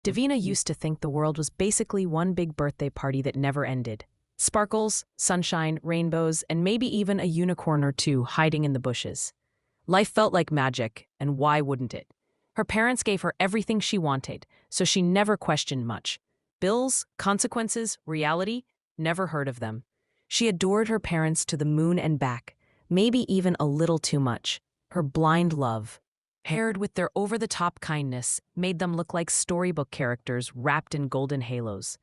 Davina used to think the world was basically one big birthday party that never ended. Sparkles, sunshine, rainbows, and maybe even a unicorn or two hiding in the bushes. Life felt like magic, and why wouldn't it? Her parents gave her everything she wanted, so she never questioned much. Bills, consequences, reality, never heard of them. She adored her parents to the moon and back, maybe even a little too much. Her blind love, paired with their over-the-top kindness, made them look like storybook characters wrapped in golden halos.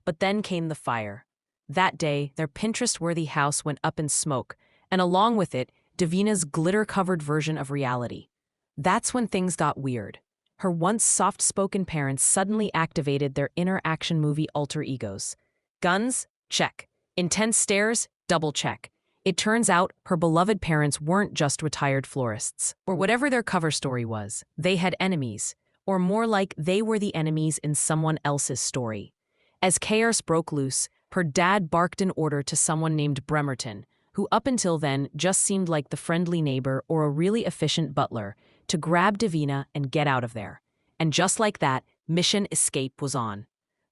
But then came the fire. That day, their Pinterest-worthy house went up in smoke, and along with it, Davina's glitter-covered version of reality. That's when things got weird. Her once soft-spoken parents suddenly activated their inner action movie alter egos. Guns? Check. Intense stares? Double check. It turns out her beloved parents weren't just retired florists, or whatever their cover story was. They had enemies, or more like they were the enemies in someone else's story. As chaos broke loose, her dad barked an order to someone named Bremerton, who up until then just seemed like the friendly neighbor or a really efficient butler, to grab Davina and get out of there. And just like that, mission escape was on.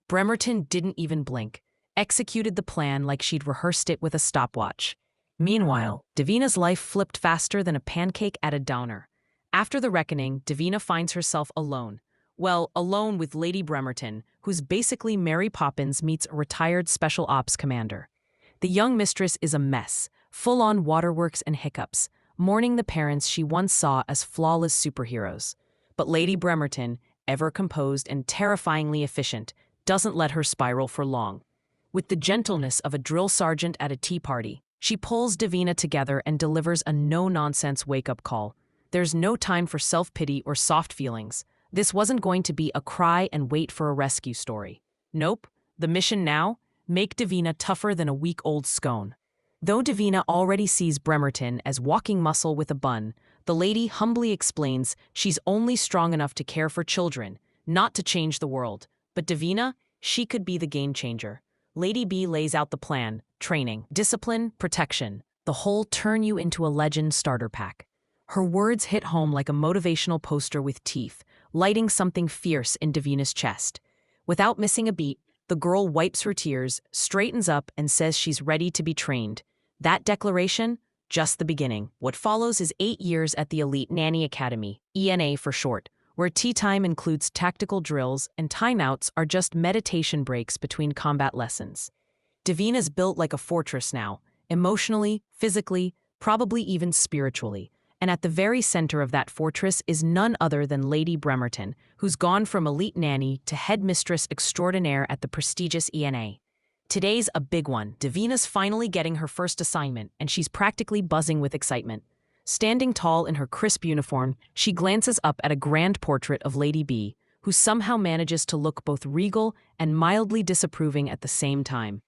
Bremerton didn't even blink, executed the plan like she'd rehearsed it with a stopwatch. Meanwhile, Davina's life flipped faster than a pancake at a downer. After the reckoning, Davina finds herself alone. Well, alone with Lady Bremerton, who's basically Mary Poppins meets a retired special ops commander. The young mistress is a mess, full-on waterworks and hiccups, mourning the parents she once saw as flawless superheroes. But Lady Bremerton, ever composed and terrifyingly efficient, doesn't let her spiral for long. With the gentleness of a drill sergeant at a tea party, she pulls Davina together and delivers a no-nonsense wake-up call. There's no time for self-pity or soft feelings. This wasn't going to be a cry and wait for a rescue story. Nope. The mission now? Make Davina tougher than a week-old scone. Though Davina already sees Bremerton as walking muscle with a bun, the lady humbly explains she's only strong enough to care for children, not to change the world. But Davina, she could be the game changer. Lady B lays out the plan: training, discipline, protection, the whole turn you into a legend starter pack. Her words hit home like a motivational poster with teeth, lighting something fierce in Davina's chest. Without missing a beat, the girl wipes her tears, straightens up, and says she's ready to be trained. That declaration? Just the beginning. What follows is 8 years at the elite nanny academy, ENA for short, where tea time includes tactical drills and timeouts are just meditation breaks between combat lessons. Davina's built like a fortress now, emotionally, physically, probably even spiritually. And at the very center of that fortress is none other than Lady Bremerton, who's gone from elite nanny to headmistress extraordinaire at the prestigious ENA. Today's a big one. Davina's finally getting her first assignment, and she's practically buzzing with excitement. Standing tall in her crisp uniform, she glances up at a grand portrait of Lady B, who somehow manages to look both regal and mildly disapproving at the same time.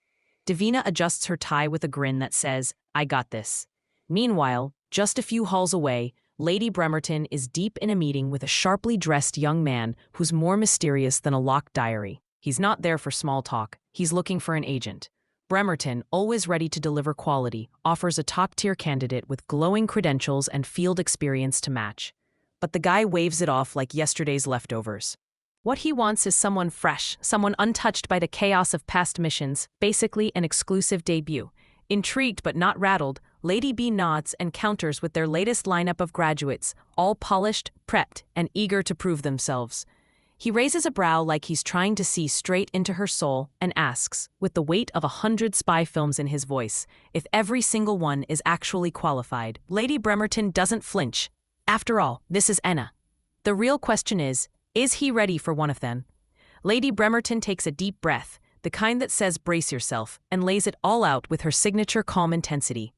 Davina adjusts her tie with a grin that says, "I got this." Meanwhile, just a few halls away, Lady Bremerton is deep in a meeting with a sharply dressed young man who's more mysterious than a locked diary. He's not there for small talk. He's looking for an agent. Bremerton, always ready to deliver quality, offers a top-tier candidate with glowing credentials and field experience to match. But the guy waves it off like yesterday's leftovers. What he wants is someone fresh, someone untouched by the chaos of past missions, basically an exclusive debut. Intrigued but not rattled, Lady B nods and counters with their latest lineup of graduates, all polished, prepped, and eager to prove themselves. He raises a brow like he's trying to see straight into her soul and asks, with the weight of 100 spy films in his voice, if every single one is actually qualified. Lady Bremerton doesn't flinch. After all, this is Enna. The real question is he ready for one of them? Lady Bremerton takes a deep breath, the kind that says brace yourself, and lays it all out with her signature calm intensity.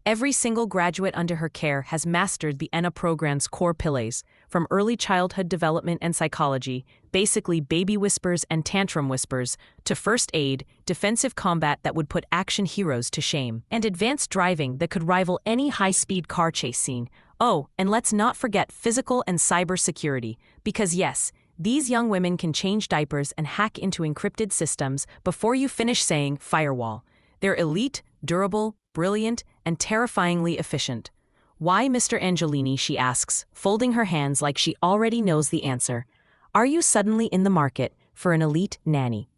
Every single graduate under her care has mastered the ENA program's core pillars, from early childhood development and psychology, basically baby whispers and tantrum whispers, to first aid, defensive combat that would put action heroes to shame, and advanced driving that could rival any high-speed car chase scene. Oh, and let's not forget physical and cyber security, because yes, these young women can change diapers and hack into encrypted systems before you finish saying firewall. They're elite, durable, brilliant, and terrifyingly efficient. Why, Mr. Angelini, she asks, folding her hands like she already knows the answer. Are you suddenly in the market for an elite nanny.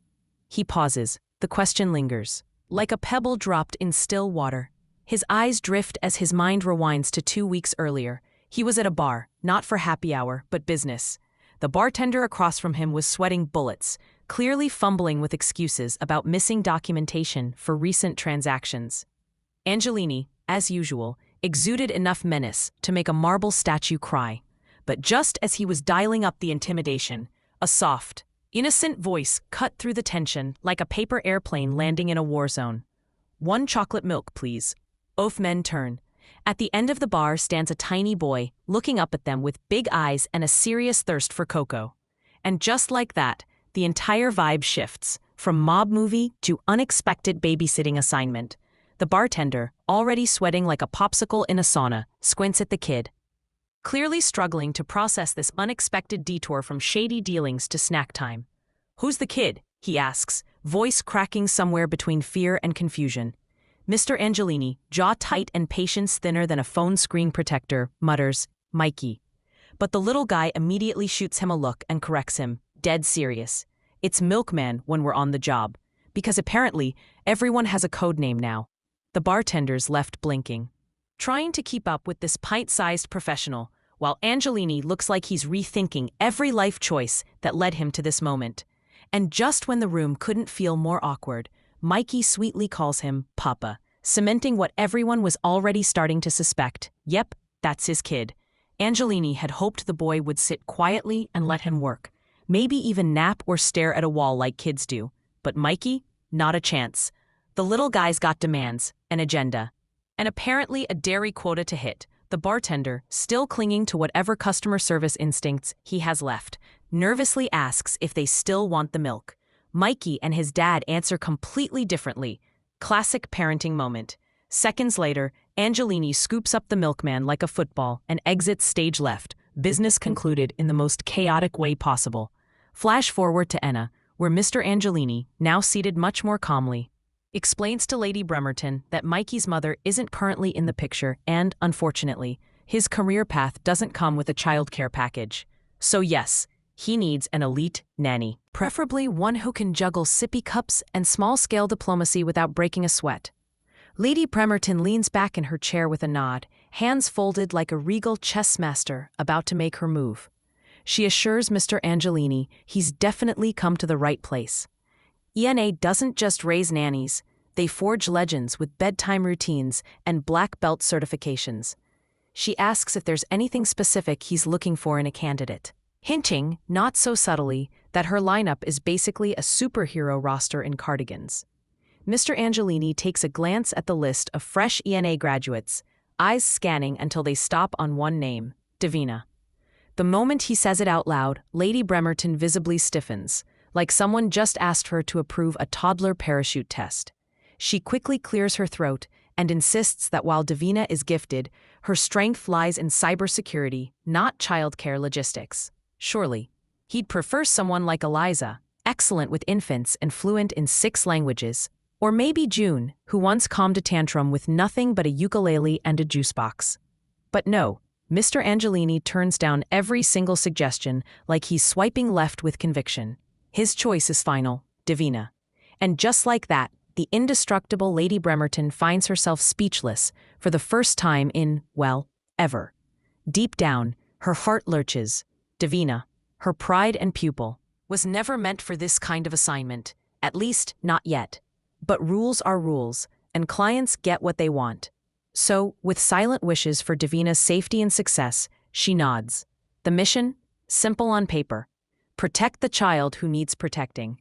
He pauses. The question lingers. Like a pebble dropped in still water. His eyes drift as his mind rewinds to 2 weeks earlier. He was at a bar, not for happy hour, but business. The bartender across from him was sweating bullets, clearly fumbling with excuses about missing documentation for recent transactions. Angelini, as usual, exuded enough menace to make a marble statue cry. But just as he was dialing up the intimidation, a soft, innocent voice cut through the tension like a paper airplane landing in a war zone. "1 chocolate milk, please." Both men turn. At the end of the bar stands a tiny boy, looking up at them with big eyes and a serious thirst for cocoa. And just like that, the entire vibe shifts, from mob movie to unexpected babysitting assignment. The bartender, already sweating like a popsicle in a sauna, squints at the kid. Clearly struggling to process this unexpected detour from shady dealings to snack time. "Who's the kid?" he asks, voice cracking somewhere between fear and confusion. Mr. Angelini, jaw tight and patience thinner than a phone screen protector, mutters, "Mikey." But the little guy immediately shoots him a look and corrects him, dead serious. "It's Milkman when we're on the job." Because apparently, everyone has a code name now. The bartender's left blinking, trying to keep up with this pint-sized professional, while Angelini looks like he's rethinking every life choice that led him to this moment. And just when the room couldn't feel more awkward, Mikey sweetly calls him Papa, cementing what everyone was already starting to suspect. Yep, that's his kid. Angelini had hoped the boy would sit quietly and let him work, maybe even nap or stare at a wall like kids do. But Mikey? Not a chance. The little guy's got demands, an agenda, and apparently a dairy quota to hit. The bartender, still clinging to whatever customer service instincts he has left, nervously asks if they still want the milk. Mikey and his dad answer completely differently. Classic parenting moment. Seconds later, Angelini scoops up the milkman like a football and exits stage left, business concluded in the most chaotic way possible. Flash forward to Enna, where Mr. Angelini, now seated much more calmly, explains to Lady Bremerton that Mikey's mother isn't currently in the picture and, unfortunately, his career path doesn't come with a childcare package. So yes, he needs an elite nanny, preferably one who can juggle sippy cups and small-scale diplomacy without breaking a sweat. Lady Bremerton leans back in her chair with a nod, hands folded like a regal chess master about to make her move. She assures Mr. Angelini he's definitely come to the right place. ENA doesn't just raise nannies, they forge legends with bedtime routines and black belt certifications. She asks if there's anything specific he's looking for in a candidate, hinting, not so subtly, that her lineup is basically a superhero roster in cardigans. Mr. Angelini takes a glance at the list of fresh ENA graduates, eyes scanning until they stop on one name, Davina. The moment he says it out loud, Lady Bremerton visibly stiffens, like someone just asked her to approve a toddler parachute test. She quickly clears her throat and insists that while Davina is gifted, her strength lies in cybersecurity, not childcare logistics. Surely, he'd prefer someone like Eliza, excellent with infants and fluent in 6 languages, or maybe June, who once calmed a tantrum with nothing but a ukulele and a juice box. But no, Mr. Angelini turns down every single suggestion like he's swiping left with conviction. His choice is final, Davina. And just like that, the indestructible Lady Bremerton finds herself speechless for the first time in, well, ever. Deep down, her heart lurches. Davina, her pride and pupil, was never meant for this kind of assignment, at least not yet. But rules are rules, and clients get what they want. So, with silent wishes for Davina's safety and success, she nods. The mission? Simple on paper. Protect the child who needs protecting.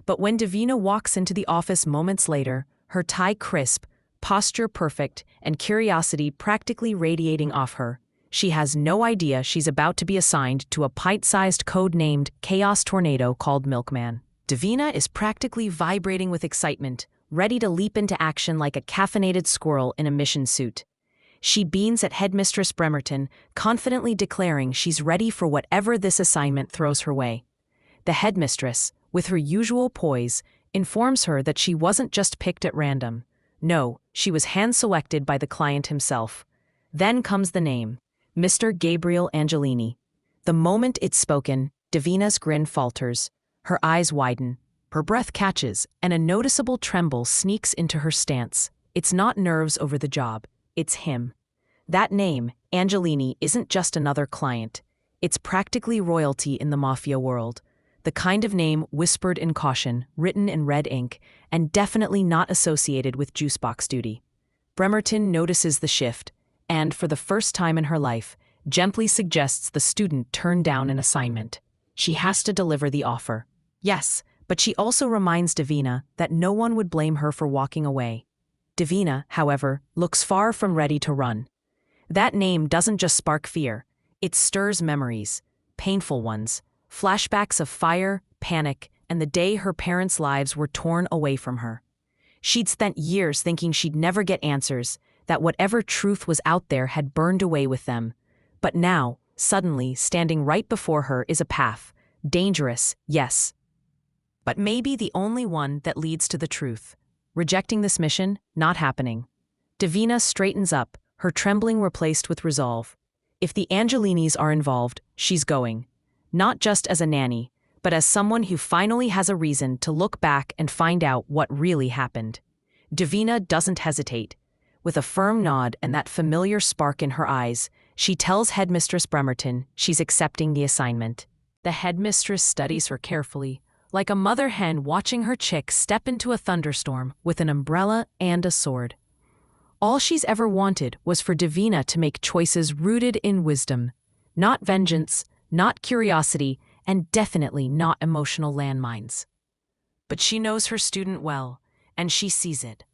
But when Davina walks into the office moments later, her tie crisp, posture perfect, and curiosity practically radiating off her, she has no idea she's about to be assigned to a pint-sized code-named Chaos Tornado called Milkman. Davina is practically vibrating with excitement, ready to leap into action like a caffeinated squirrel in a mission suit. She beams at Headmistress Bremerton, confidently declaring she's ready for whatever this assignment throws her way. The headmistress, with her usual poise, informs her that she wasn't just picked at random. No, she was hand-selected by the client himself. Then comes the name, Mr. Gabriel Angelini. The moment it's spoken, Davina's grin falters. Her eyes widen, her breath catches, and a noticeable tremble sneaks into her stance. It's not nerves over the job, it's him. That name, Angelini, isn't just another client. It's practically royalty in the mafia world. The kind of name whispered in caution, written in red ink, and definitely not associated with juicebox duty. Bremerton notices the shift, and, for the first time in her life, gently suggests the student turn down an assignment. She has to deliver the offer. Yes, but she also reminds Davina that no one would blame her for walking away. Davina, however, looks far from ready to run. That name doesn't just spark fear, it stirs memories, painful ones, flashbacks of fire, panic, and the day her parents' lives were torn away from her. She'd spent years thinking she'd never get answers, that whatever truth was out there had burned away with them. But now, suddenly, standing right before her is a path. Dangerous, yes, but maybe the only one that leads to the truth. Rejecting this mission, not happening. Davina straightens up, her trembling replaced with resolve. If the Angelinis are involved, she's going. Not just as a nanny, but as someone who finally has a reason to look back and find out what really happened. Davina doesn't hesitate. With a firm nod and that familiar spark in her eyes, she tells Headmistress Bremerton she's accepting the assignment. The headmistress studies her carefully, like a mother hen watching her chick step into a thunderstorm with an umbrella and a sword. All she's ever wanted was for Davina to make choices rooted in wisdom, not vengeance, not curiosity, and definitely not emotional landmines. But she knows her student well, and she sees it.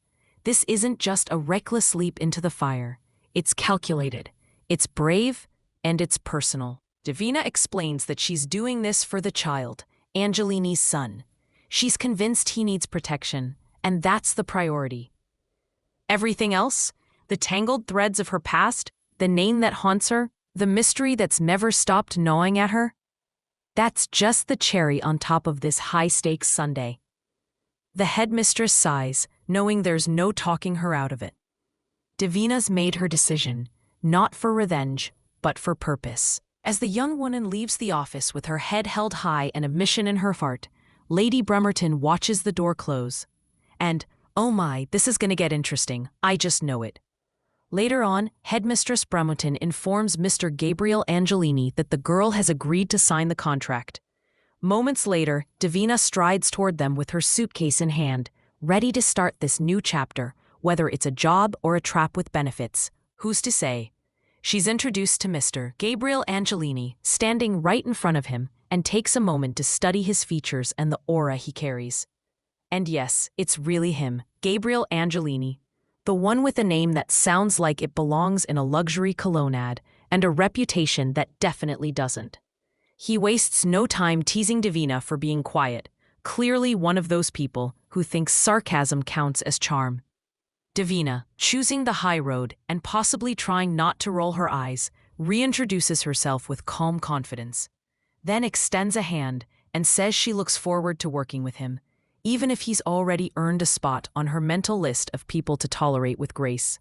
This isn't just a reckless leap into the fire. It's calculated, it's brave, and it's personal. Davina explains that she's doing this for the child, Angelini's son. She's convinced he needs protection, and that's the priority. Everything else, the tangled threads of her past, the name that haunts her, the mystery that's never stopped gnawing at her, that's just the cherry on top of this high-stakes Sunday. The headmistress sighs, knowing there's no talking her out of it. Davina's made her decision, not for revenge, but for purpose. As the young woman leaves the office with her head held high and a mission in her heart, Lady Bremerton watches the door close. And, oh my, this is going to get interesting, I just know it. Later on, Headmistress Bremerton informs Mr. Gabriel Angelini that the girl has agreed to sign the contract. Moments later, Davina strides toward them with her suitcase in hand, ready to start this new chapter, whether it's a job or a trap with benefits. Who's to say? She's introduced to Mr. Gabriel Angelini, standing right in front of him, and takes a moment to study his features and the aura he carries. And yes, it's really him, Gabriel Angelini. The one with a name that sounds like it belongs in a luxury cologne ad, and a reputation that definitely doesn't. He wastes no time teasing Davina for being quiet, clearly one of those people who thinks sarcasm counts as charm. Davina, choosing the high road and possibly trying not to roll her eyes, reintroduces herself with calm confidence, then extends a hand and says she looks forward to working with him, even if he's already earned a spot on her mental list of people to tolerate with grace.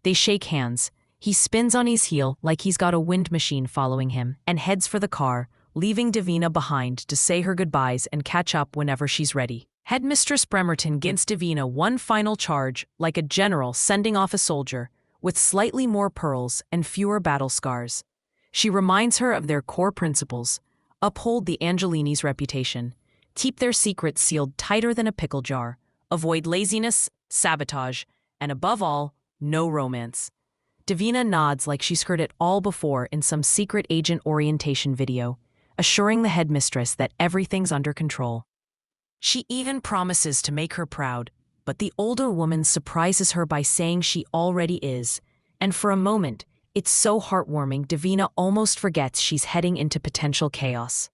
They shake hands. He spins on his heel like he's got a wind machine following him and heads for the car, leaving Davina behind to say her goodbyes and catch up whenever she's ready. Headmistress Bremerton gives Davina one final charge, like a general sending off a soldier, with slightly more pearls and fewer battle scars. She reminds her of their core principles: uphold the Angelini's reputation, keep their secrets sealed tighter than a pickle jar, avoid laziness, sabotage, and above all, no romance. Davina nods like she's heard it all before in some secret agent orientation video, assuring the headmistress that everything's under control. She even promises to make her proud, but the older woman surprises her by saying she already is, and for a moment, it's so heartwarming Davina almost forgets she's heading into potential chaos.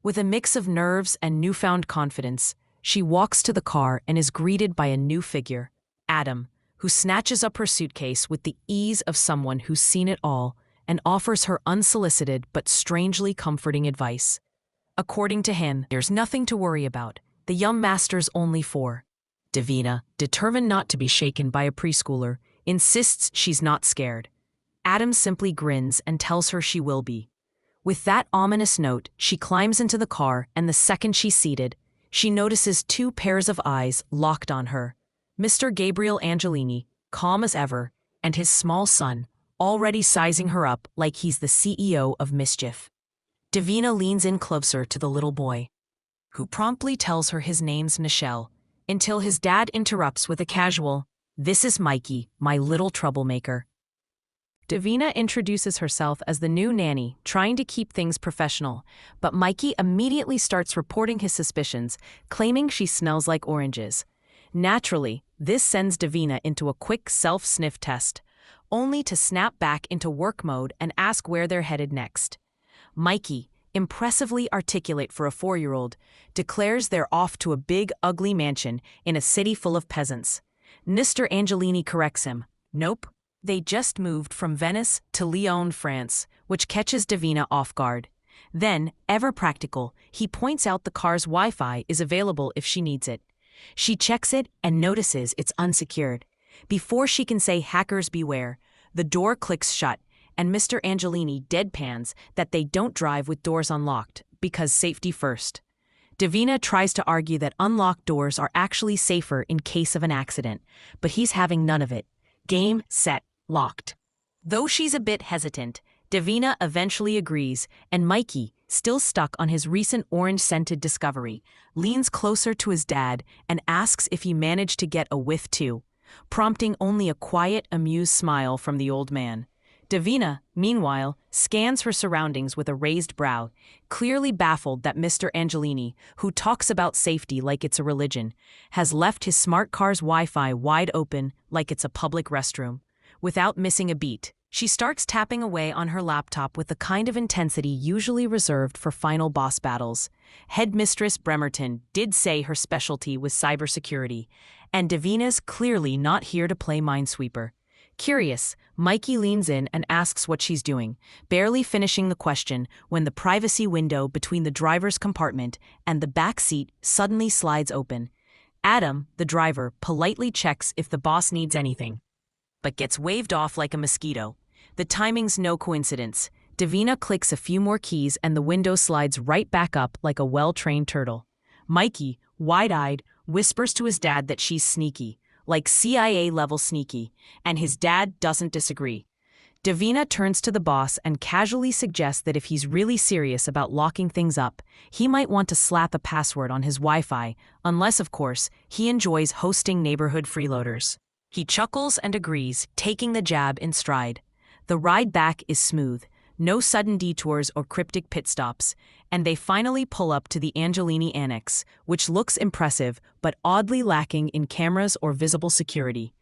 With a mix of nerves and newfound confidence, she walks to the car and is greeted by a new figure, Adam, who snatches up her suitcase with the ease of someone who's seen it all and offers her unsolicited but strangely comforting advice. According to him, there's nothing to worry about. The young master's only 4. Davina, determined not to be shaken by a preschooler, insists she's not scared. Adam simply grins and tells her she will be. With that ominous note, she climbs into the car, and the second she's seated, she notices two pairs of eyes locked on her. Mr. Gabriel Angelini, calm as ever, and his small son, already sizing her up like he's the CEO of mischief. Davina leans in closer to the little boy, who promptly tells her his name's Michelle, until his dad interrupts with a casual, "This is Mikey, my little troublemaker." Davina introduces herself as the new nanny, trying to keep things professional, but Mikey immediately starts reporting his suspicions, claiming she smells like oranges. Naturally, this sends Davina into a quick self-sniff test, only to snap back into work mode and ask where they're headed next. Mikey, impressively articulate for a 4-year-old, declares they're off to a big, ugly mansion in a city full of peasants. Mr. Angelini corrects him. Nope. They just moved from Venice to Lyon, France, which catches Davina off guard. Then, ever practical, he points out the car's Wi-Fi is available if she needs it. She checks it and notices it's unsecured. Before she can say hackers beware, the door clicks shut, and Mr. Angelini deadpans that they don't drive with doors unlocked, because safety first. Davina tries to argue that unlocked doors are actually safer in case of an accident, but he's having none of it. Game, set, locked. Though she's a bit hesitant, Davina eventually agrees, and Mikey, still stuck on his recent orange-scented discovery, leans closer to his dad and asks if he managed to get a whiff too, prompting only a quiet, amused smile from the old man. Davina, meanwhile, scans her surroundings with a raised brow, clearly baffled that Mr. Angelini, who talks about safety like it's a religion, has left his smart car's Wi-Fi wide open like it's a public restroom. Without missing a beat, she starts tapping away on her laptop with the kind of intensity usually reserved for final boss battles. Headmistress Bremerton did say her specialty was cybersecurity, and Davina's clearly not here to play Minesweeper. Curious, Mikey leans in and asks what she's doing, barely finishing the question when the privacy window between the driver's compartment and the back seat suddenly slides open. Adam, the driver, politely checks if the boss needs anything, but gets waved off like a mosquito. The timing's no coincidence. Davina clicks a few more keys and the window slides right back up like a well-trained turtle. Mikey, wide-eyed, whispers to his dad that she's sneaky, like CIA-level sneaky, and his dad doesn't disagree. Davina turns to the boss and casually suggests that if he's really serious about locking things up, he might want to slap a password on his Wi-Fi, unless, of course, he enjoys hosting neighborhood freeloaders. He chuckles and agrees, taking the jab in stride. The ride back is smooth, no sudden detours or cryptic pit stops, and they finally pull up to the Angelini annex, which looks impressive but oddly lacking in cameras or visible security.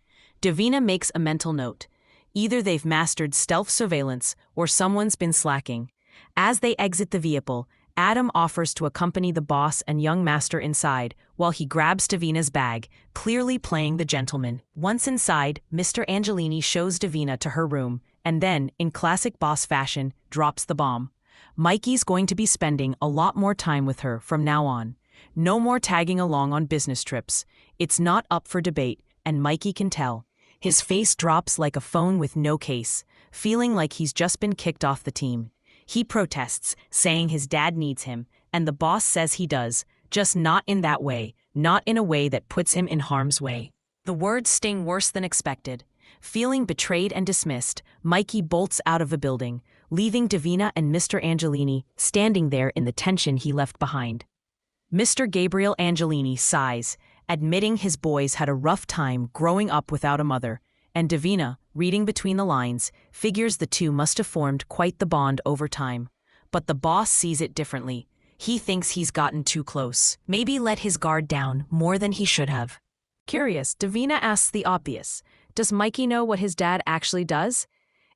Davina makes a mental note. Either they've mastered stealth surveillance or someone's been slacking. As they exit the vehicle, Adam offers to accompany the boss and young master inside while he grabs Davina's bag, clearly playing the gentleman. Once inside, Mr. Angelini shows Davina to her room, and then, in classic boss fashion, drops the bomb. Mikey's going to be spending a lot more time with her from now on. No more tagging along on business trips. It's not up for debate, and Mikey can tell. His face drops like a phone with no case, feeling like he's just been kicked off the team. He protests, saying his dad needs him, and the boss says he does, just not in that way, not in a way that puts him in harm's way. The words sting worse than expected. Feeling betrayed and dismissed, Mikey bolts out of the building, leaving Davina and Mr. Angelini standing there in the tension he left behind. Mr. Gabriel Angelini sighs, admitting his boys had a rough time growing up without a mother, and Davina, reading between the lines, figures the two must have formed quite the bond over time. But the boss sees it differently. He thinks he's gotten too close, maybe let his guard down more than he should have. Curious, Davina asks the obvious. Does Mikey know what his dad actually does?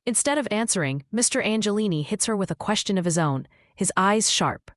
Instead of answering, Mr. Angelini hits her with a question of his own, his eyes sharp.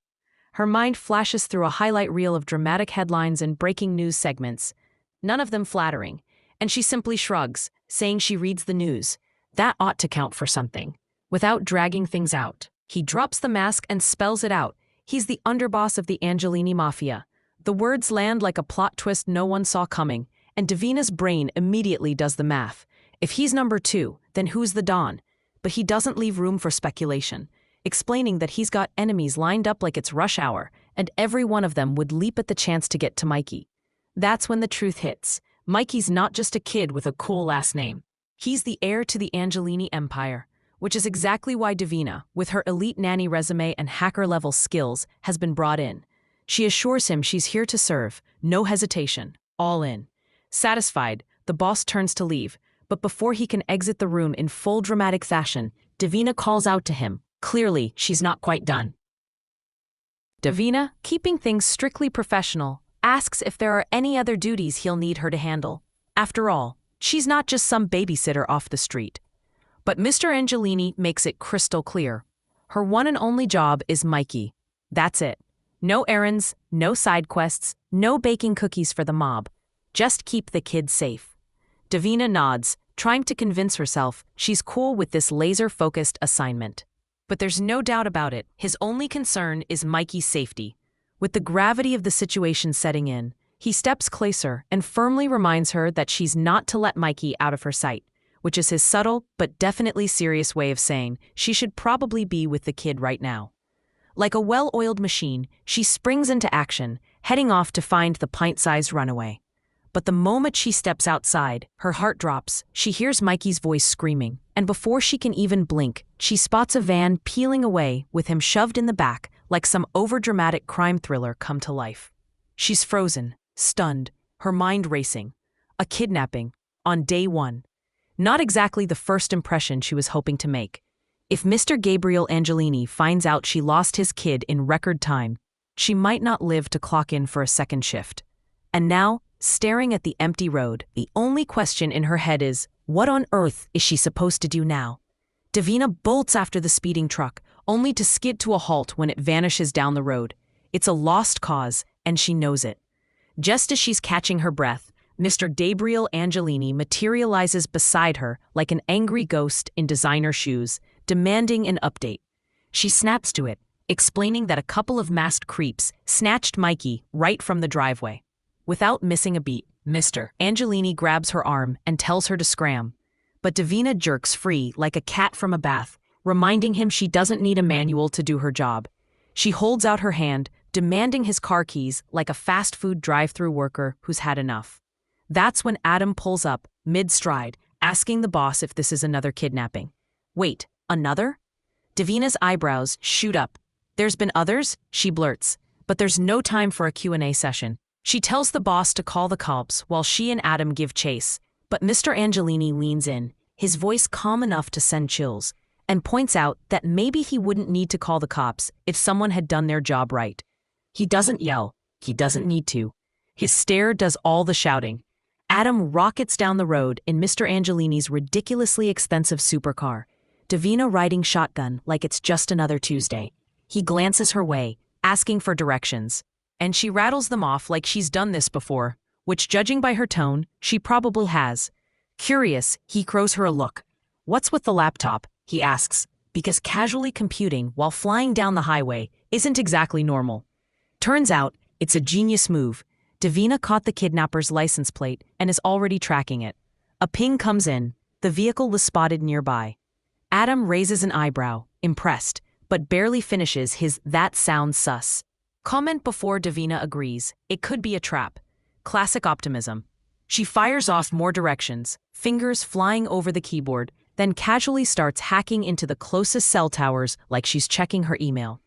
Her mind flashes through a highlight reel of dramatic headlines and breaking news segments, none of them flattering, and she simply shrugs, saying she reads the news. That ought to count for something. Without dragging things out, he drops the mask and spells it out. He's the underboss of the Angelini Mafia. The words land like a plot twist no one saw coming, and Davina's brain immediately does the math. If he's number 2, then who's the Don? But he doesn't leave room for speculation. explaining that he's got enemies lined up like it's rush hour, and every one of them would leap at the chance to get to Mikey. That's when the truth hits. Mikey's not just a kid with a cool last name. He's the heir to the Angelini empire, which is exactly why Davina, with her elite nanny resume and hacker-level skills, has been brought in. She assures him she's here to serve, no hesitation, all in. Satisfied, the boss turns to leave, but before he can exit the room in full dramatic fashion, Davina calls out to him. Clearly, she's not quite done. Davina, keeping things strictly professional, asks if there are any other duties he'll need her to handle. After all, she's not just some babysitter off the street. But Mr. Angelini makes it crystal clear. Her one and only job is Mikey. That's it. No errands, no side quests, no baking cookies for the mob. Just keep the kids safe. Davina nods, trying to convince herself she's cool with this laser-focused assignment. But there's no doubt about it, his only concern is Mikey's safety. With the gravity of the situation setting in, he steps closer and firmly reminds her that she's not to let Mikey out of her sight, which is his subtle but definitely serious way of saying she should probably be with the kid right now. Like a well-oiled machine, she springs into action, heading off to find the pint-sized runaway. But the moment she steps outside, her heart drops, she hears Mikey's voice screaming, and before she can even blink, she spots a van peeling away with him shoved in the back like some overdramatic crime thriller come to life. She's frozen, stunned, her mind racing. A kidnapping, on day one. Not exactly the first impression she was hoping to make. If Mr. Gabriel Angelini finds out she lost his kid in record time, she might not live to clock in for a second shift. And now, staring at the empty road, the only question in her head is, what on earth is she supposed to do now? Davina bolts after the speeding truck, only to skid to a halt when it vanishes down the road. It's a lost cause, and she knows it. Just as she's catching her breath, Mr. Gabriel Angelini materializes beside her like an angry ghost in designer shoes, demanding an update. She snaps to it, explaining that a couple of masked creeps snatched Mikey right from the driveway. Without missing a beat, Mr. Angelini grabs her arm and tells her to scram. But Davina jerks free like a cat from a bath, reminding him she doesn't need a manual to do her job. She holds out her hand, demanding his car keys like a fast food drive-thru worker who's had enough. That's when Adam pulls up, mid-stride, asking the boss if this is another kidnapping. Wait, another? Davina's eyebrows shoot up. There's been others, she blurts, but there's no time for a Q&A session. She tells the boss to call the cops while she and Adam give chase, but Mr. Angelini leans in, his voice calm enough to send chills, and points out that maybe he wouldn't need to call the cops if someone had done their job right. He doesn't yell. He doesn't need to. His stare does all the shouting. Adam rockets down the road in Mr. Angelini's ridiculously expensive supercar, Davina riding shotgun like it's just another Tuesday. He glances her way, asking for directions, and she rattles them off like she's done this before, which, judging by her tone, she probably has. Curious, he throws her a look. "What's with the laptop?" he asks, because casually computing while flying down the highway isn't exactly normal. Turns out, it's a genius move. Davina caught the kidnapper's license plate and is already tracking it. A ping comes in. The vehicle was spotted nearby. Adam raises an eyebrow, impressed, but barely finishes his "that sounds sus" comment before Davina agrees. It could be a trap. Classic optimism. She fires off more directions, fingers flying over the keyboard, then casually starts hacking into the closest cell towers like she's checking her email.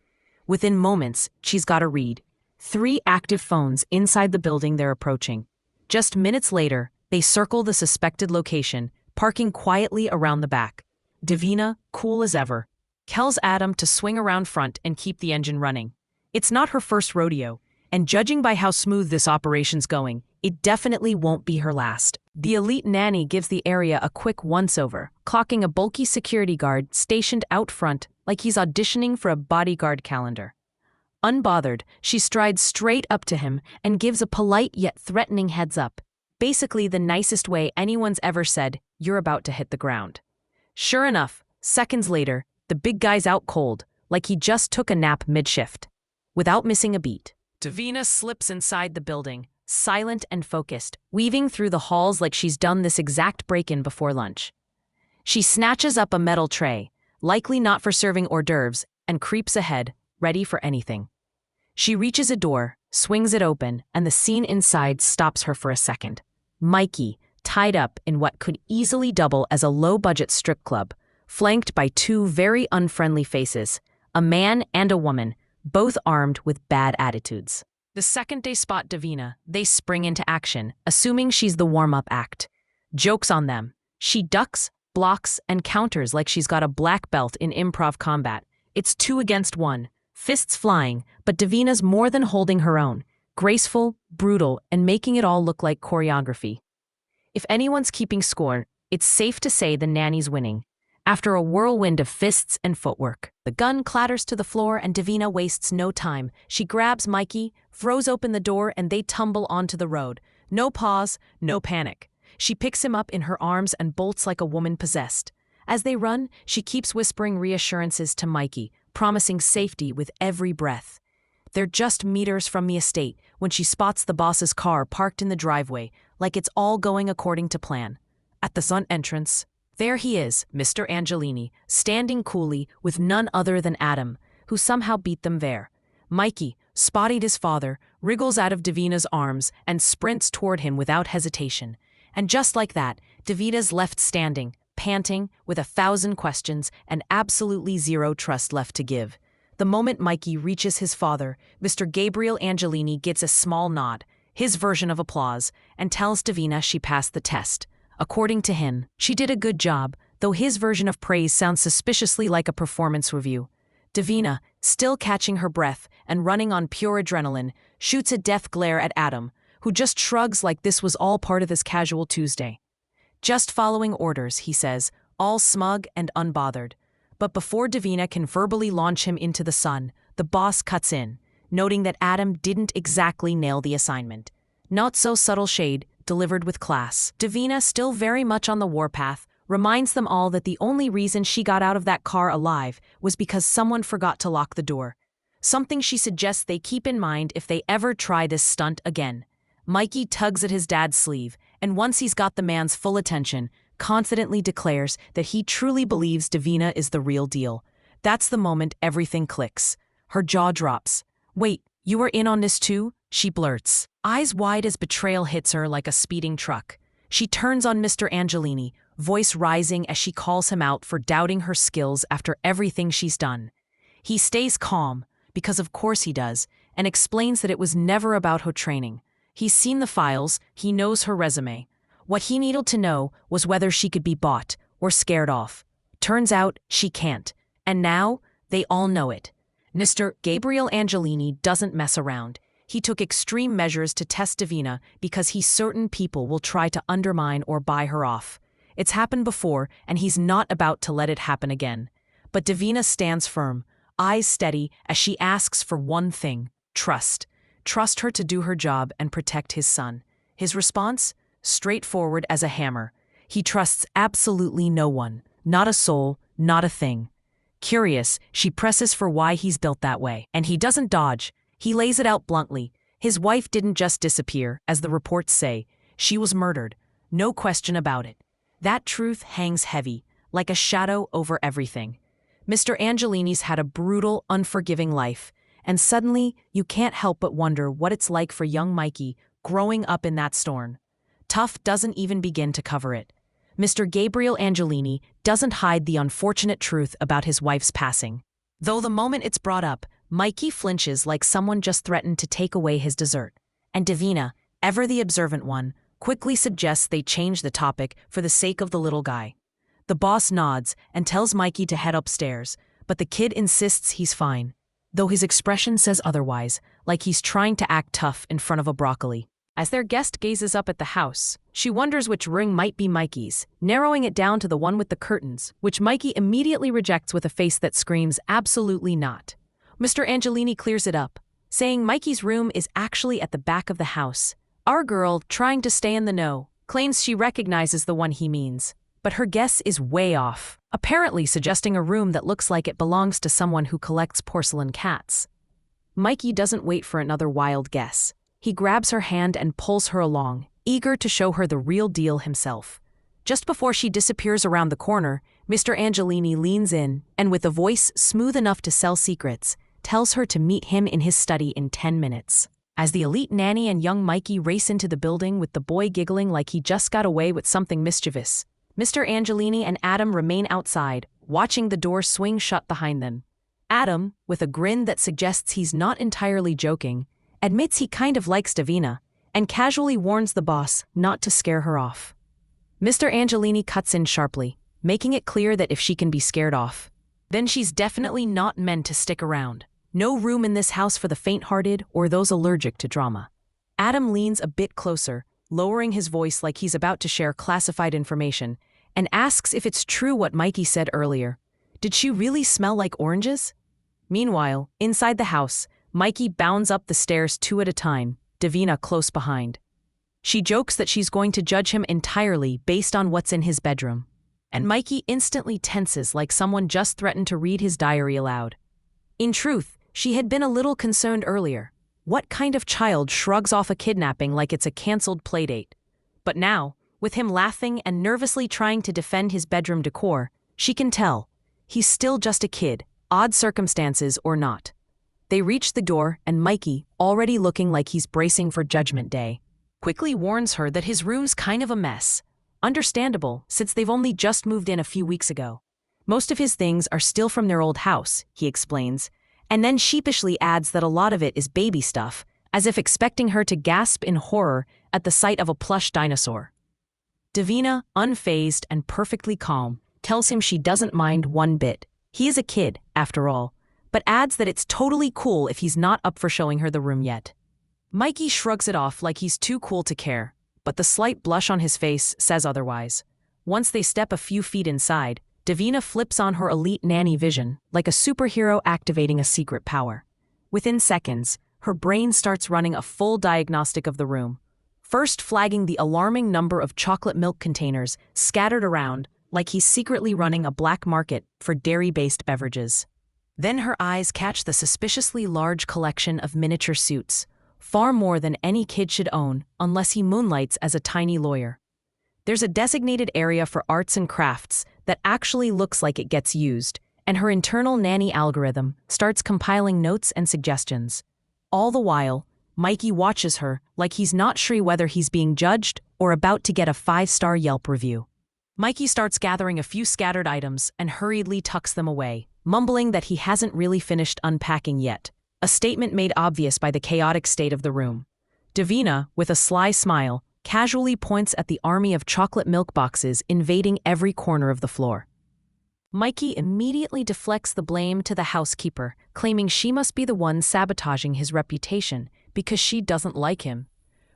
Within moments, she's got a read. 3 active phones inside the building they're approaching. Just minutes later, they circle the suspected location, parking quietly around the back. Davina, cool as ever, tells Adam to swing around front and keep the engine running. It's not her first rodeo, and judging by how smooth this operation's going, it definitely won't be her last. The elite nanny gives the area a quick once-over, clocking a bulky security guard stationed out front like he's auditioning for a bodyguard calendar. Unbothered, she strides straight up to him and gives a polite yet threatening heads-up, basically the nicest way anyone's ever said, "You're about to hit the ground." Sure enough, seconds later, the big guy's out cold, like he just took a nap mid-shift. Without missing a beat, Davina slips inside the building, silent and focused, weaving through the halls like she's done this exact break-in before lunch. She snatches up a metal tray, likely not for serving hors d'oeuvres, and creeps ahead, ready for anything. She reaches a door, swings it open, and the scene inside stops her for a second. Mikey, tied up in what could easily double as a low-budget strip club, flanked by two very unfriendly faces, a man and a woman, both armed with bad attitudes. The second they spot Davina, they spring into action, assuming she's the warm-up act. Joke's on them. She ducks, blocks, and counters like she's got a black belt in improv combat. It's 2 against 1, fists flying, but Davina's more than holding her own, graceful, brutal, and making it all look like choreography. If anyone's keeping score, it's safe to say the nanny's winning. After a whirlwind of fists and footwork, the gun clatters to the floor and Davina wastes no time. She grabs Mikey, throws open the door, and they tumble onto the road. No pause, no panic. She picks him up in her arms and bolts like a woman possessed. As they run, she keeps whispering reassurances to Mikey, promising safety with every breath. They're just meters from the estate when she spots the boss's car parked in the driveway, like it's all going according to plan. At the front entrance, there he is, Mr. Angelini, standing coolly with none other than Adam, who somehow beat them there. Mikey, spotted his father, wriggles out of Davina's arms and sprints toward him without hesitation. And just like that, Davina's left standing, panting, with 1,000 questions and absolutely zero trust left to give. The moment Mikey reaches his father, Mr. Gabriel Angelini gets a small nod, his version of applause, and tells Davina she passed the test. According to him, she did a good job, though his version of praise sounds suspiciously like a performance review. Davina, still catching her breath and running on pure adrenaline, shoots a death glare at Adam, who just shrugs like this was all part of his casual Tuesday. Just following orders, he says, all smug and unbothered. But before Davina can verbally launch him into the sun, the boss cuts in, noting that Adam didn't exactly nail the assignment. Not so subtle shade, delivered with class. Davina, still very much on the warpath, reminds them all that the only reason she got out of that car alive was because someone forgot to lock the door. Something she suggests they keep in mind if they ever try this stunt again. Mikey tugs at his dad's sleeve, and once he's got the man's full attention, confidently declares that he truly believes Davina is the real deal. That's the moment everything clicks. Her jaw drops. "Wait, you were in on this too?" she blurts, eyes wide as betrayal hits her like a speeding truck. She turns on Mr. Angelini, voice rising as she calls him out for doubting her skills after everything she's done. He stays calm, because of course he does, and explains that it was never about her training. He's seen the files, he knows her resume. What he needed to know was whether she could be bought or scared off. Turns out she can't, and now they all know it. Mr. Gabriel Angelini doesn't mess around. He took extreme measures to test Davina because he's certain people will try to undermine or buy her off. It's happened before, and he's not about to let it happen again. But Davina stands firm, eyes steady as she asks for one thing: trust. Trust her to do her job and protect his son. His response? Straightforward as a hammer. He trusts absolutely no one, not a soul, not a thing. Curious, she presses for why he's built that way. And he doesn't dodge. He lays it out bluntly. His wife didn't just disappear, as the reports say. She was murdered. No question about it. That truth hangs heavy, like a shadow over everything. Mr. Angelini's had a brutal, unforgiving life, and suddenly you can't help but wonder what it's like for young Mikey growing up in that storm. Tough doesn't even begin to cover it. Mr. Gabriel Angelini doesn't hide the unfortunate truth about his wife's passing. Though the moment it's brought up, Mikey flinches like someone just threatened to take away his dessert. And Davina, ever the observant one, quickly suggests they change the topic for the sake of the little guy. The boss nods and tells Mikey to head upstairs, but the kid insists he's fine, though his expression says otherwise, like he's trying to act tough in front of a broccoli. As their guest gazes up at the house, she wonders which ring might be Mikey's, narrowing it down to the one with the curtains, which Mikey immediately rejects with a face that screams absolutely not. Mr. Angelini clears it up, saying Mikey's room is actually at the back of the house. Our girl, trying to stay in the know, claims she recognizes the one he means, but her guess is way off, apparently suggesting a room that looks like it belongs to someone who collects porcelain cats. Mikey doesn't wait for another wild guess. He grabs her hand and pulls her along, eager to show her the real deal himself. Just before she disappears around the corner, Mr. Angelini leans in and, with a voice smooth enough to sell secrets, tells her to meet him in his study in 10 minutes. As the elite nanny and young Mikey race into the building with the boy giggling like he just got away with something mischievous, Mr. Angelini and Adam remain outside, watching the door swing shut behind them. Adam, with a grin that suggests he's not entirely joking, admits he kind of likes Davina, and casually warns the boss not to scare her off. Mr. Angelini cuts in sharply, making it clear that if she can be scared off, then she's definitely not meant to stick around. No room in this house for the faint-hearted or those allergic to drama. Adam leans a bit closer, lowering his voice like he's about to share classified information, and asks if it's true what Mikey said earlier. Did she really smell like oranges? Meanwhile, inside the house, Mikey bounds up the stairs 2 at a time, Davina close behind. She jokes that she's going to judge him entirely based on what's in his bedroom. And Mikey instantly tenses like someone just threatened to read his diary aloud. In truth, she had been a little concerned earlier. What kind of child shrugs off a kidnapping like it's a cancelled playdate? But now, with him laughing and nervously trying to defend his bedroom decor, she can tell he's still just a kid, odd circumstances or not. They reach the door, and Mikey, already looking like he's bracing for Judgment Day, quickly warns her that his room's kind of a mess. Understandable, since they've only just moved in a few weeks ago. Most of his things are still from their old house, he explains, and then sheepishly adds that a lot of it is baby stuff, as if expecting her to gasp in horror at the sight of a plush dinosaur. Davina, unfazed and perfectly calm, tells him she doesn't mind one bit. He is a kid, after all, but adds that it's totally cool if he's not up for showing her the room yet. Mikey shrugs it off like he's too cool to care, but the slight blush on his face says otherwise. Once they step a few feet inside, Davina flips on her elite nanny vision, like a superhero activating a secret power. Within seconds, her brain starts running a full diagnostic of the room, first flagging the alarming number of chocolate milk containers scattered around like he's secretly running a black market for dairy-based beverages. Then her eyes catch the suspiciously large collection of miniature suits, far more than any kid should own unless he moonlights as a tiny lawyer. There's a designated area for arts and crafts that actually looks like it gets used, and her internal nanny algorithm starts compiling notes and suggestions. All the while, Mikey watches her like he's not sure whether he's being judged or about to get a 5-star Yelp review. Mikey starts gathering a few scattered items and hurriedly tucks them away, mumbling that he hasn't really finished unpacking yet, a statement made obvious by the chaotic state of the room. Davina, with a sly smile, casually points at the army of chocolate milk boxes invading every corner of the floor. Mikey immediately deflects the blame to the housekeeper, claiming she must be the one sabotaging his reputation because she doesn't like him.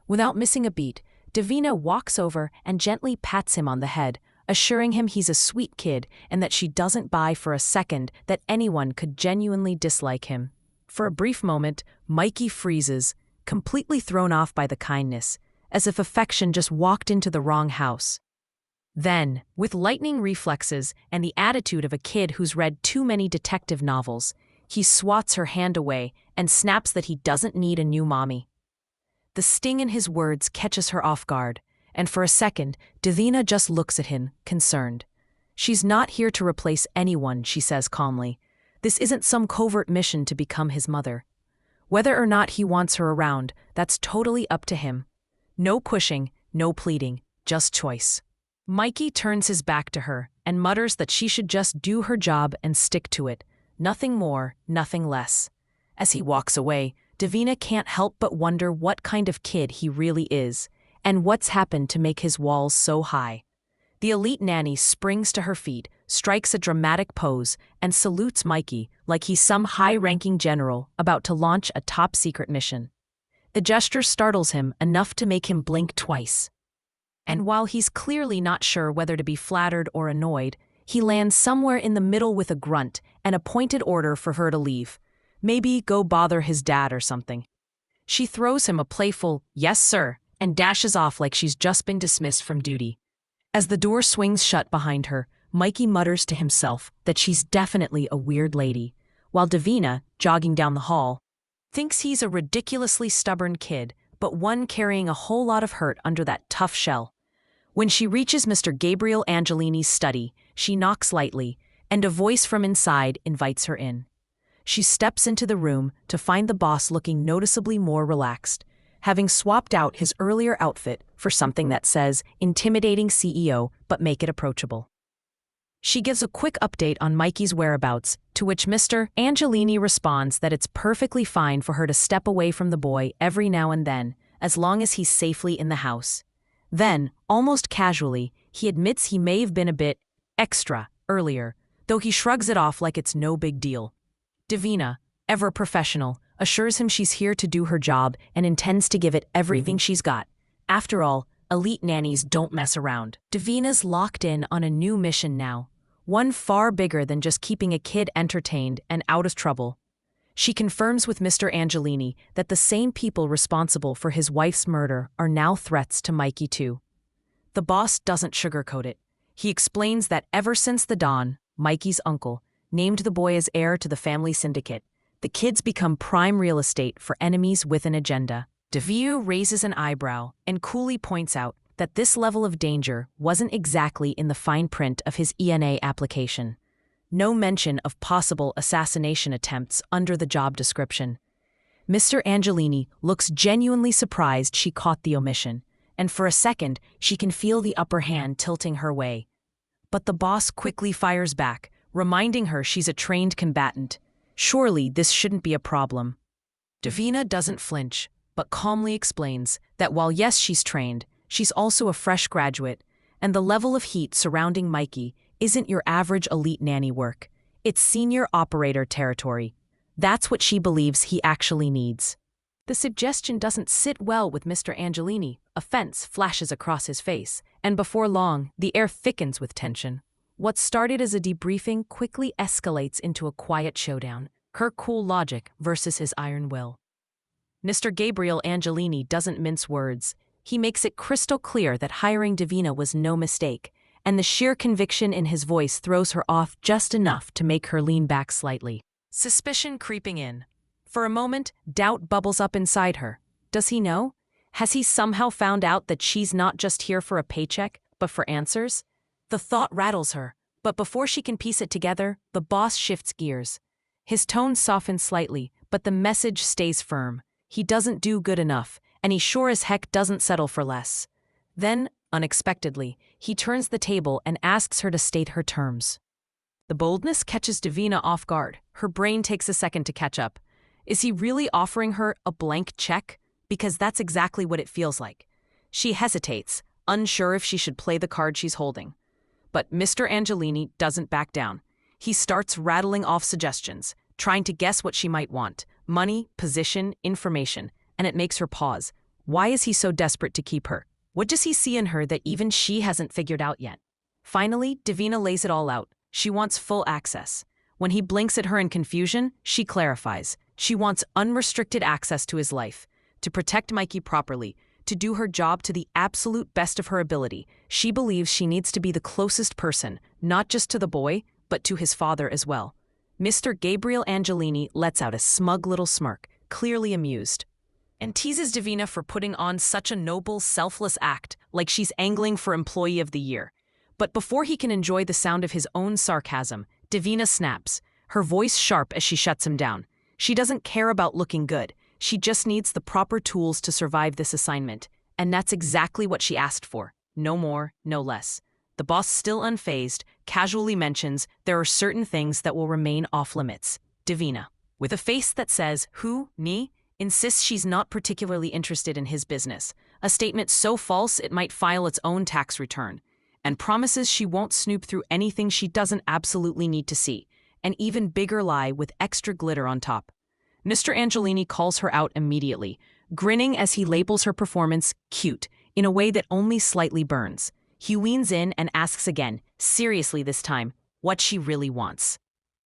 Without missing a beat, Davina walks over and gently pats him on the head, assuring him he's a sweet kid and that she doesn't buy for a second that anyone could genuinely dislike him. For a brief moment, Mikey freezes, completely thrown off by the kindness, as if affection just walked into the wrong house. Then, with lightning reflexes and the attitude of a kid who's read too many detective novels, he swats her hand away and snaps that he doesn't need a new mommy. The sting in his words catches her off guard, and for a second, Davina just looks at him, concerned. She's not here to replace anyone, she says calmly. This isn't some covert mission to become his mother. Whether or not he wants her around, that's totally up to him. No pushing, no pleading, just choice. Mikey turns his back to her and mutters that she should just do her job and stick to it. Nothing more, nothing less. As he walks away, Davina can't help but wonder what kind of kid he really is, and what's happened to make his walls so high. The elite nanny springs to her feet, strikes a dramatic pose, and salutes Mikey like he's some high-ranking general about to launch a top-secret mission. The gesture startles him enough to make him blink twice. And while he's clearly not sure whether to be flattered or annoyed, he lands somewhere in the middle with a grunt and a pointed order for her to leave. Maybe go bother his dad or something. She throws him a playful, "Yes, sir," and dashes off like she's just been dismissed from duty. As the door swings shut behind her, Mikey mutters to himself that she's definitely a weird lady, while Davina, jogging down the hall, thinks he's a ridiculously stubborn kid, but one carrying a whole lot of hurt under that tough shell. When she reaches Mr. Gabriel Angelini's study, she knocks lightly, and a voice from inside invites her in. She steps into the room to find the boss looking noticeably more relaxed, having swapped out his earlier outfit for something that says, "Intimidating CEO, but make it approachable." She gives a quick update on Mikey's whereabouts, to which Mr. Angelini responds that it's perfectly fine for her to step away from the boy every now and then, as long as he's safely in the house. Then, almost casually, he admits he may have been a bit extra earlier, though he shrugs it off like it's no big deal. Davina, ever professional, assures him she's here to do her job and intends to give it everything she's got. After all, elite nannies don't mess around. Davina's locked in on a new mission now, one far bigger than just keeping a kid entertained and out of trouble. She confirms with Mr. Angelini that the same people responsible for his wife's murder are now threats to Mikey too. The boss doesn't sugarcoat it. He explains that ever since the Don, Mikey's uncle, named the boy as heir to the family syndicate, the kid's become prime real estate for enemies with an agenda. Davina raises an eyebrow and coolly points out that this level of danger wasn't exactly in the fine print of his ENA application. No mention of possible assassination attempts under the job description. Mr. Angelini looks genuinely surprised she caught the omission, and for a second she can feel the upper hand tilting her way. But the boss quickly fires back, reminding her she's a trained combatant. Surely this shouldn't be a problem. Davina doesn't flinch, but calmly explains that while yes, she's trained, she's also a fresh graduate, and the level of heat surrounding Mikey isn't your average elite nanny work. It's senior operator territory. That's what she believes he actually needs. The suggestion doesn't sit well with Mr. Angelini. Offense flashes across his face, and before long, the air thickens with tension. What started as a debriefing quickly escalates into a quiet showdown, her cool logic versus his iron will. Mr. Gabriel Angelini doesn't mince words. He makes it crystal clear that hiring Davina was no mistake, and the sheer conviction in his voice throws her off just enough to make her lean back slightly. Suspicion creeping in. For a moment, doubt bubbles up inside her. Does he know? Has he somehow found out that she's not just here for a paycheck, but for answers? The thought rattles her, but before she can piece it together, the boss shifts gears. His tone softens slightly, but the message stays firm. He doesn't do good enough, and he sure as heck doesn't settle for less. Then, unexpectedly, he turns the table and asks her to state her terms. The boldness catches Davina off guard. Her brain takes a second to catch up. Is he really offering her a blank check? Because that's exactly what it feels like. She hesitates, unsure if she should play the card she's holding. But Mr. Angelini doesn't back down. He starts rattling off suggestions, trying to guess what she might want. Money, position, information, and it makes her pause. Why is he so desperate to keep her? What does he see in her that even she hasn't figured out yet? Finally, Davina lays it all out. She wants full access. When he blinks at her in confusion, she clarifies. She wants unrestricted access to his life, to protect Mikey properly, to do her job to the absolute best of her ability. She believes she needs to be the closest person, not just to the boy, but to his father as well. Mr. Gabriel Angelini lets out a smug little smirk, clearly amused, and teases Davina for putting on such a noble, selfless act, like she's angling for Employee of the Year. But before he can enjoy the sound of his own sarcasm, Davina snaps, her voice sharp as she shuts him down. She doesn't care about looking good. She just needs the proper tools to survive this assignment, and that's exactly what she asked for. No more, no less. The boss, still unfazed, casually mentions there are certain things that will remain off-limits. Davina, with a face that says, who, me, insists she's not particularly interested in his business, a statement so false it might file its own tax return, and promises she won't snoop through anything she doesn't absolutely need to see, an even bigger lie with extra glitter on top. Mr. Angelini calls her out immediately, grinning as he labels her performance cute, in a way that only slightly burns. He leans in and asks again, seriously this time, what she really wants.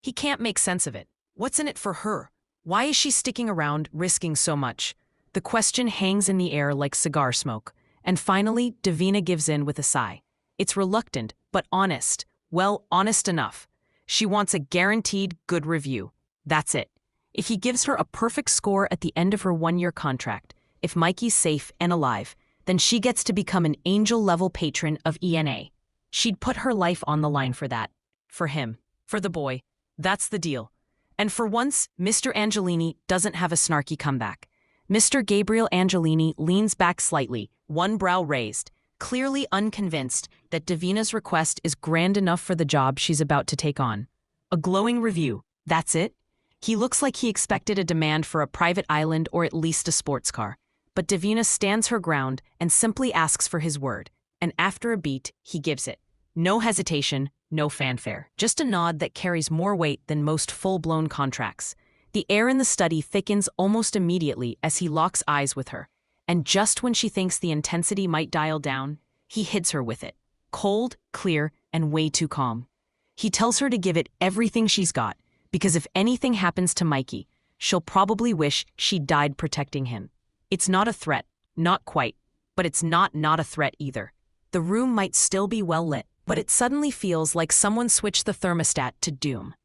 He can't make sense of it. What's in it for her? Why is she sticking around, risking so much? The question hangs in the air like cigar smoke, and finally, Davina gives in with a sigh. It's reluctant, but honest. Well, honest enough. She wants a guaranteed good review. That's it. If he gives her a perfect score at the end of her one-year contract, if Mikey's safe and alive, then she gets to become an angel-level patron of ENA. She'd put her life on the line for that. For him. For the boy. That's the deal. And for once, Mr. Angelini doesn't have a snarky comeback. Mr. Gabriel Angelini leans back slightly, one brow raised, clearly unconvinced that Davina's request is grand enough for the job she's about to take on. A glowing review. That's it? He looks like he expected a demand for a private island or at least a sports car. But Davina stands her ground and simply asks for his word. And after a beat, he gives it. No hesitation, no fanfare. Just a nod that carries more weight than most full-blown contracts. The air in the study thickens almost immediately as he locks eyes with her. And just when she thinks the intensity might dial down, he hits her with it. Cold, clear, and way too calm. He tells her to give it everything she's got, because if anything happens to Mikey, she'll probably wish she'd died protecting him. It's not a threat, not quite, but it's not a threat either. The room might still be well lit, but it suddenly feels like someone switched the thermostat to doom.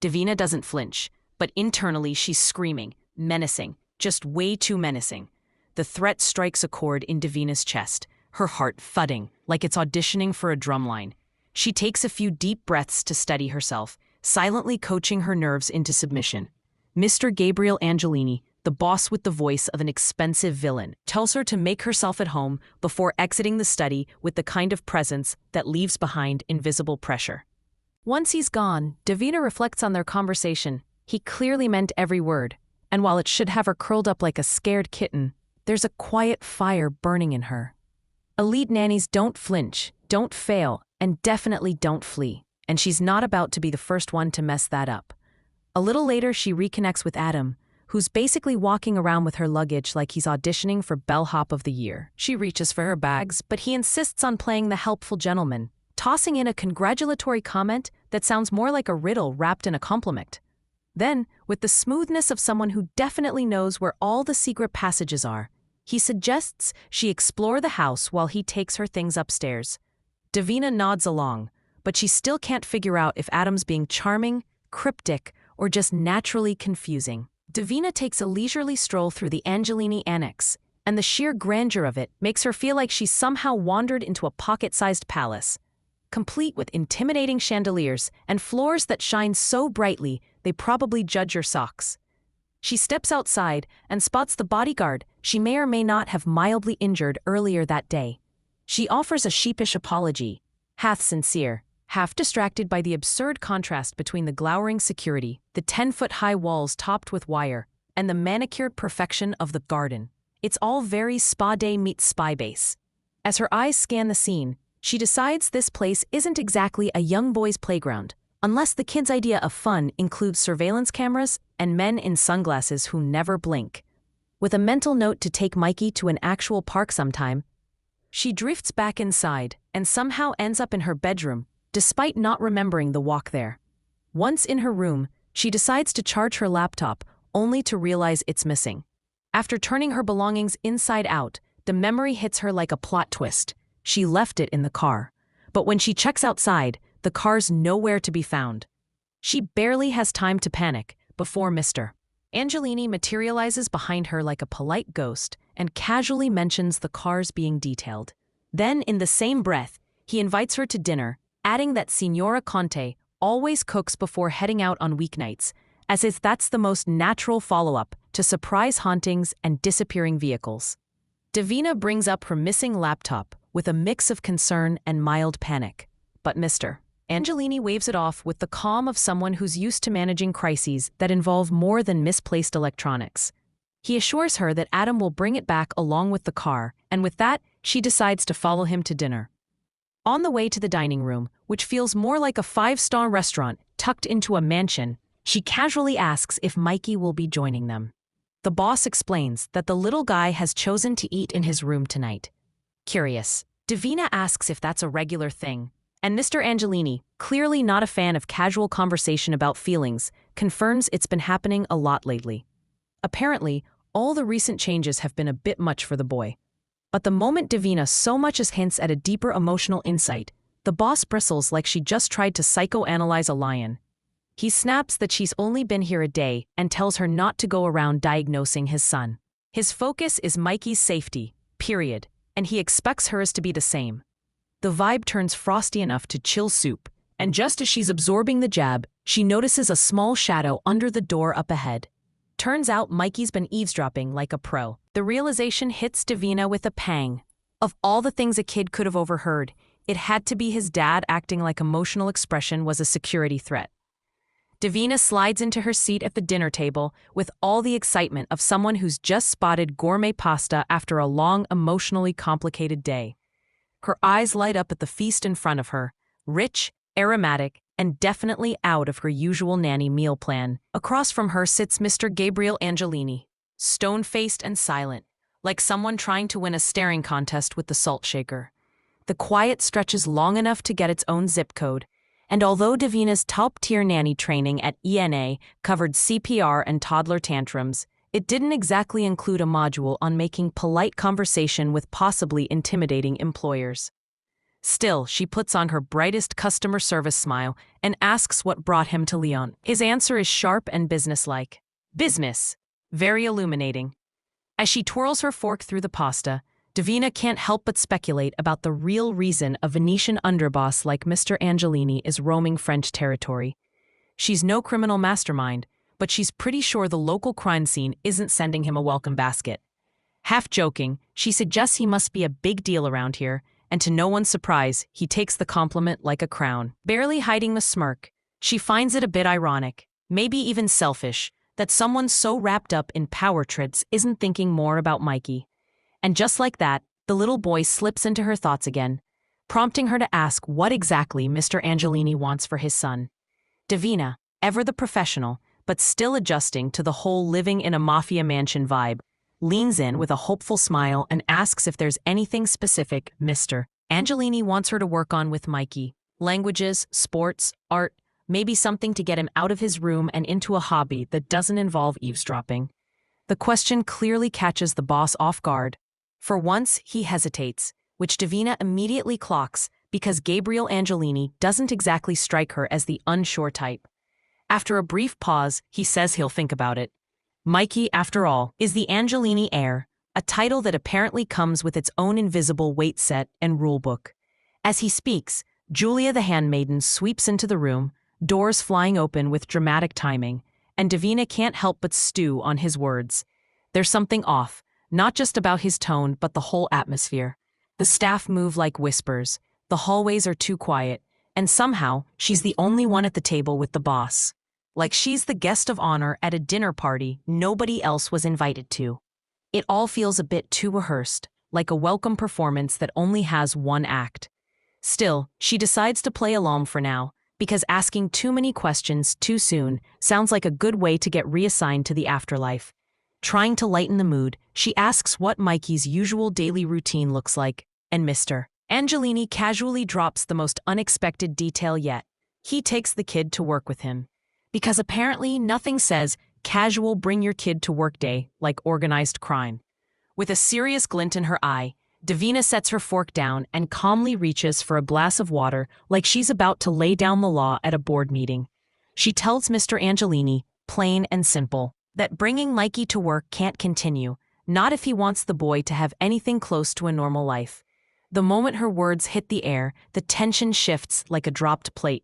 Davina doesn't flinch, but internally she's screaming, menacing, just way too menacing. The threat strikes a chord in Davina's chest, her heart thudding like it's auditioning for a drumline. She takes a few deep breaths to steady herself, silently coaching her nerves into submission. Mr. Gabriel Angelini, the boss with the voice of an expensive villain, tells her to make herself at home before exiting the study with the kind of presence that leaves behind invisible pressure. Once he's gone, Davina reflects on their conversation. He clearly meant every word, and while it should have her curled up like a scared kitten, there's a quiet fire burning in her. Elite nannies don't flinch, don't fail, and definitely don't flee, and she's not about to be the first one to mess that up. A little later, she reconnects with Adam, who's basically walking around with her luggage like he's auditioning for Bellhop of the Year. She reaches for her bags, but he insists on playing the helpful gentleman, tossing in a congratulatory comment that sounds more like a riddle wrapped in a compliment. Then, with the smoothness of someone who definitely knows where all the secret passages are, he suggests she explore the house while he takes her things upstairs. Davina nods along, but she still can't figure out if Adam's being charming, cryptic, or just naturally confusing. Davina takes a leisurely stroll through the Angelini annex, and the sheer grandeur of it makes her feel like she's somehow wandered into a pocket-sized palace, complete with intimidating chandeliers and floors that shine so brightly they probably judge your socks. She steps outside and spots the bodyguard she may or may not have mildly injured earlier that day. She offers a sheepish apology, half sincere, half distracted by the absurd contrast between the glowering security, the 10-foot-high walls topped with wire, and the manicured perfection of the garden. It's all very spa day meets spy base. As her eyes scan the scene, she decides this place isn't exactly a young boy's playground, unless the kids' idea of fun includes surveillance cameras and men in sunglasses who never blink. With a mental note to take Mikey to an actual park sometime, she drifts back inside and somehow ends up in her bedroom, despite not remembering the walk there. Once in her room, she decides to charge her laptop, only to realize it's missing. After turning her belongings inside out, the memory hits her like a plot twist. She left it in the car. But when she checks outside, the car's nowhere to be found. She barely has time to panic before Mr. Angelini materializes behind her like a polite ghost and casually mentions the car's being detailed. Then, in the same breath, he invites her to dinner, adding that Signora Conte always cooks before heading out on weeknights, as if that's the most natural follow-up to surprise hauntings and disappearing vehicles. Davina brings up her missing laptop with a mix of concern and mild panic. But Mr. Angelini waves it off with the calm of someone who's used to managing crises that involve more than misplaced electronics. He assures her that Adam will bring it back along with the car, and with that, she decides to follow him to dinner. On the way to the dining room, which feels more like a 5-star restaurant tucked into a mansion, she casually asks if Mikey will be joining them. The boss explains that the little guy has chosen to eat in his room tonight. Curious, Davina asks if that's a regular thing, and Mr. Angelini, clearly not a fan of casual conversation about feelings, confirms it's been happening a lot lately. Apparently, all the recent changes have been a bit much for the boy. But the moment Davina so much as hints at a deeper emotional insight, the boss bristles like she just tried to psychoanalyze a lion. He snaps that she's only been here a day and tells her not to go around diagnosing his son. His focus is Mikey's safety, period, and he expects hers to be the same. the vibe turns frosty enough to chill soup, and just as she's absorbing the jab, she notices a small shadow under the door up ahead. Turns out Mikey's been eavesdropping like a pro. The realization hits Davina with a pang. Of all the things a kid could have overheard, it had to be his dad acting like emotional expression was a security threat. Davina slides into her seat at the dinner table with all the excitement of someone who's just spotted gourmet pasta after a long, emotionally complicated day. Her eyes light up at the feast in front of her, rich, aromatic, and definitely out of her usual nanny meal plan. Across from her sits Mr. Gabriel Angelini, stone-faced and silent, like someone trying to win a staring contest with the salt shaker. The quiet stretches long enough to get its own zip code, and although Davina's top-tier nanny training at ENA covered CPR and toddler tantrums, it didn't exactly include a module on making polite conversation with possibly intimidating employers. Still, she puts on her brightest customer service smile and asks what brought him to Lyon. His answer is sharp and businesslike. Business. Very illuminating. As she twirls her fork through the pasta, Davina can't help but speculate about the real reason a Venetian underboss like Mr. Angelini is roaming French territory. She's no criminal mastermind, but she's pretty sure the local crime scene isn't sending him a welcome basket. Half joking, she suggests he must be a big deal around here, and to no one's surprise, he takes the compliment like a crown. Barely hiding the smirk, she finds it a bit ironic, maybe even selfish, that someone so wrapped up in power trips isn't thinking more about Mikey. And just like that, the little boy slips into her thoughts again, prompting her to ask what exactly Mr. Angelini wants for his son. Davina, ever the professional, but still adjusting to the whole living in a mafia mansion vibe, leans in with a hopeful smile and asks if there's anything specific Mr. Angelini wants her to work on with Mikey. Languages, sports, art, maybe something to get him out of his room and into a hobby that doesn't involve eavesdropping. The question clearly catches the boss off guard. For once, he hesitates, which Davina immediately clocks because Gabriel Angelini doesn't exactly strike her as the unsure type. After a brief pause, he says he'll think about it. Mikey, after all, is the Angelini heir, a title that apparently comes with its own invisible weight set and rulebook. As he speaks, Julia the handmaiden sweeps into the room, doors flying open with dramatic timing, and Davina can't help but stew on his words. There's something off, not just about his tone but the whole atmosphere. The staff move like whispers, the hallways are too quiet, and somehow she's the only one at the table with the boss. Like she's the guest of honor at a dinner party nobody else was invited to. It all feels a bit too rehearsed, like a welcome performance that only has one act. Still, she decides to play along for now, because asking too many questions too soon sounds like a good way to get reassigned to the afterlife. Trying to lighten the mood, she asks what Mikey's usual daily routine looks like, and Mr. Angelini casually drops the most unexpected detail yet. He takes the kid to work with him. Because apparently nothing says casual bring your kid to work day like organized crime. With a serious glint in her eye, Davina sets her fork down and calmly reaches for a glass of water like she's about to lay down the law at a board meeting. She tells Mr. Angelini, plain and simple, that bringing Mikey to work can't continue, not if he wants the boy to have anything close to a normal life. The moment her words hit the air, the tension shifts like a dropped plate.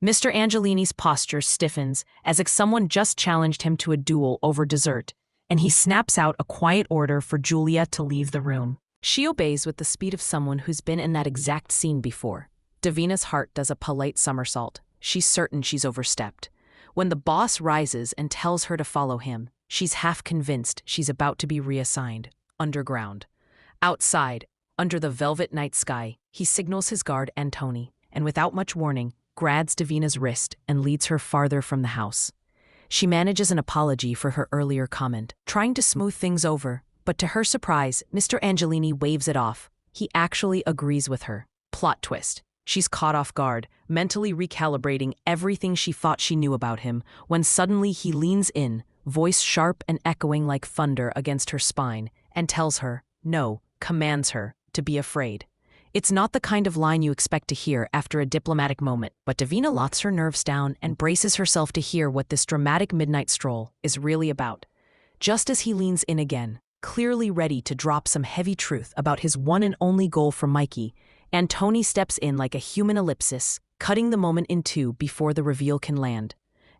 Mr. Angelini's posture stiffens as if someone just challenged him to a duel over dessert, and he snaps out a quiet order for Julia to leave the room. She obeys with the speed of someone who's been in that exact scene before. Davina's heart does a polite somersault. She's certain she's overstepped. When the boss rises and tells her to follow him, she's half convinced she's about to be reassigned, underground. Outside, under the velvet night sky, he signals his guard Antoni, and without much warning, grabs Davina's wrist and leads her farther from the house. She manages an apology for her earlier comment, trying to smooth things over, but to her surprise, Mr. Angelini waves it off. He actually agrees with her. Plot twist. She's caught off guard, mentally recalibrating everything she thought she knew about him, when suddenly he leans in, voice sharp and echoing like thunder against her spine, and tells her, no, commands her, to be afraid. It's not the kind of line you expect to hear after a diplomatic moment, but Davina locks her nerves down and braces herself to hear what this dramatic midnight stroll is really about. Just as he leans in again, clearly ready to drop some heavy truth about his one and only goal for Mikey, Antoni steps in like a human ellipsis, cutting the moment in two before the reveal can land.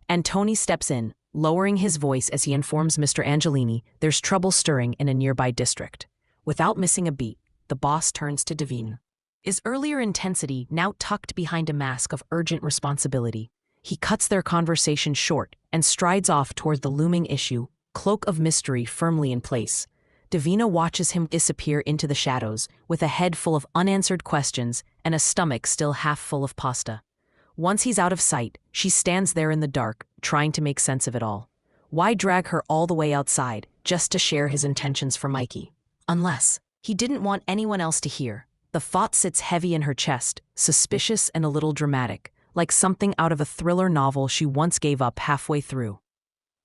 Antoni steps in, lowering his voice as he informs Mr. Angelini there's trouble stirring in a nearby district. Without missing a beat, the boss turns to Davina. His earlier intensity now tucked behind a mask of urgent responsibility. He cuts their conversation short and strides off toward the looming issue, cloak of mystery firmly in place. Davina watches him disappear into the shadows, with a head full of unanswered questions and a stomach still half full of pasta. Once he's out of sight, she stands there in the dark, trying to make sense of it all. Why drag her all the way outside, just to share his intentions for Mikey? Unless he didn't want anyone else to hear. The thought sits heavy in her chest, suspicious and a little dramatic, like something out of a thriller novel she once gave up halfway through.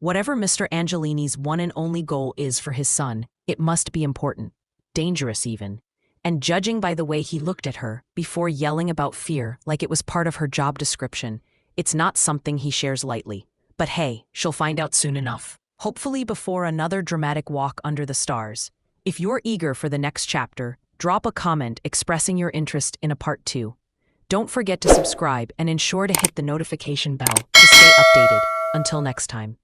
Whatever Mr. Angelini's one and only goal is for his son, it must be important, dangerous even. And judging by the way he looked at her, before yelling about fear like it was part of her job description, it's not something he shares lightly. But hey, she'll find out soon enough. Hopefully before another dramatic walk under the stars. If you're eager for the next chapter, drop a comment expressing your interest in a part 2. Don't forget to subscribe and ensure to hit the notification bell to stay updated. Until next time.